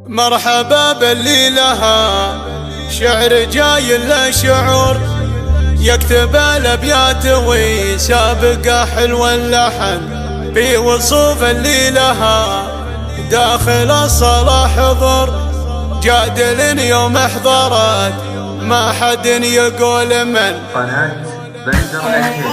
مرحبا باللي لها شعر جاي له شعور، يكتب الابيات ويسابق حلو اللحن في وصوف اللي لها داخل الصلاة حضور. جادل يوم احضرت ما حد يقول من قناة بندر العتيبي.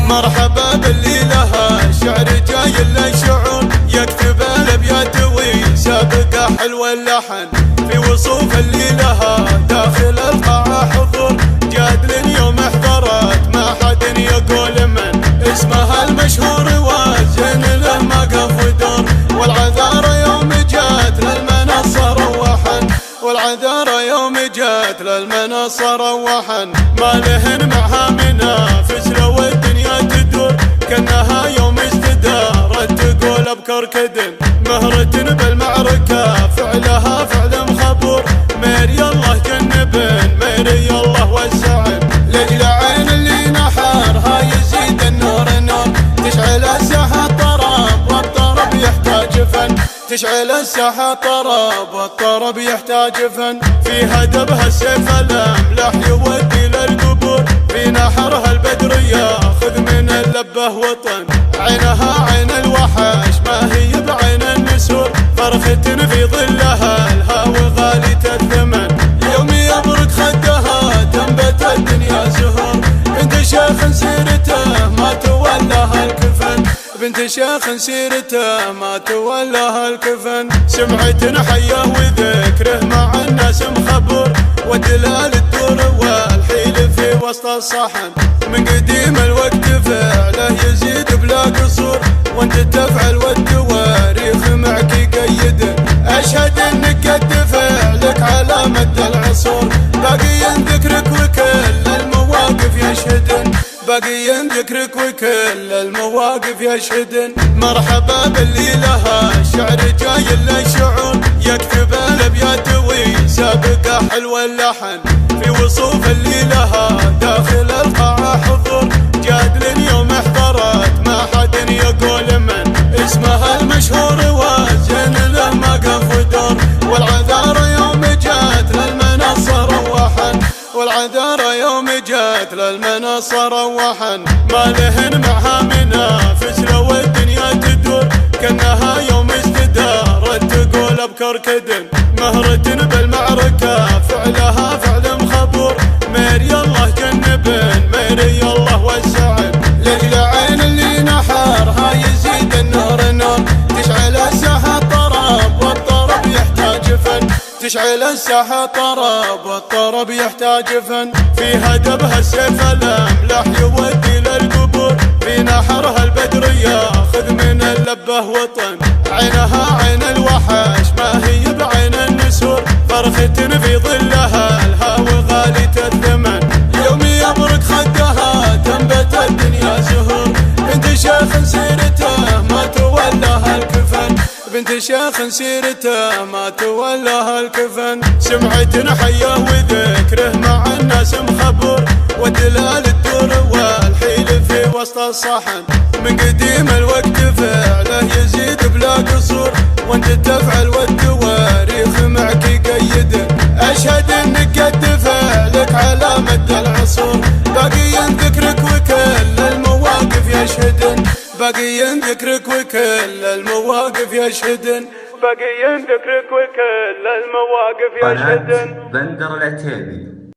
مرحبا باللي لها شعر جاي له شعور، يكتب الابيات ويسابق حلو اللحن في وصوف اللي لها داخل القاعة حضور. جادل يوم احضرت ما حد يقول من اسمها المشهور، وزن له ما قف ودور. والعذارى يوم جات للمنصة روحن، والعذارى يوم جات للمنصة روحن. ما لهن معها منافس لو الدنيا تدور، كأنها يوم استدارت تقول ابكر كدن. مهرة بالمعركة فعلها فعل مخبور، ميري الله جنبن ميري الله وسعن. لجل عين اللي نحرها يزيد النور النور، تشعل الساحة طرب والطرب يحتاج فن. تشعل الساحة طرب والطرب يحتاج فن. في هدبها السيف الأملح يودي للقبور، في نحرها البدر ياخذ من اللبه وطن. عينها عين الوحش ما هي بعين النسور، فرخة في ظلها الهاوي غالية الثمن. يوم يبرد خدها تنبت الدنيا زهور، بنت شيخ سيرته ما تولاها الكفن. بنت شيخ سيرته ما تولاها الكفن. سمعة حيه وذكره مع الناس مخبور، والدلال الدور والحيل في وسط الصحن. من قديم الوقت فعله يزيد بلا قصور، وانت تفعل والتواريخ معك يقيد. اشهد انك قد فعلك على مد العصور، باقي ذكرك وكل المواقف يشهدن. باقي ذكرك وكل المواقف يشهدن. مرحبا باللي لها شعر جاي له شعور، يكتب الابيات ويسابق حلو اللحن في وصوف اللي لها داخل القاعة حضور. جادل يوم احضرت ما حد يقول من اسمها المشهور، وزن له ما قف ودور. والعذارى يوم جات للمنصة روحن، والعذارى يوم جات للمنصة روحن. ما لهن معها منافس لو الدنيا تدور، كأنها يوم استدارت تقول ابكر كدن. مهرة بالمعركة فعلها فعل مخبور، ميري الله جنبن ميري الله وسعن. لجل عين اللي نحرها يزيد النور النور، تشعل الساحة طرب والطرب يحتاج فن. تشعل الساحة طرب والطرب يحتاج فن. في هدبها السيف الأملح يودي للقبور، في نحرها البدر ياخذ من اللبه وطن. عينها عين الوحش ما هي بعين النسور، فرخة في ظلها الهاوي غالية الثمن. يوم يبرد خدها تنبت الدنيا زهور، بنت شيخ سيرته ما تولاها الكفن. بنت شيخ سيرته ما تولاها الكفن. سمعة حيه وذكره مع الناس مخبور، والدلال الدور والحيل في وسط الصحن. من قديم الوقت فعله يزيد بلا قصور، وانت تفعل والتواريخ معك يقيد. اشهد انك قد فعلك على مد العصور، باقي ذكرك وكل المواقف يشهدن. باقي ذكرك وكل المواقف يشهدن. باقي ذكرك وكل المواقف يشهدن. قناة بندر العتيبي.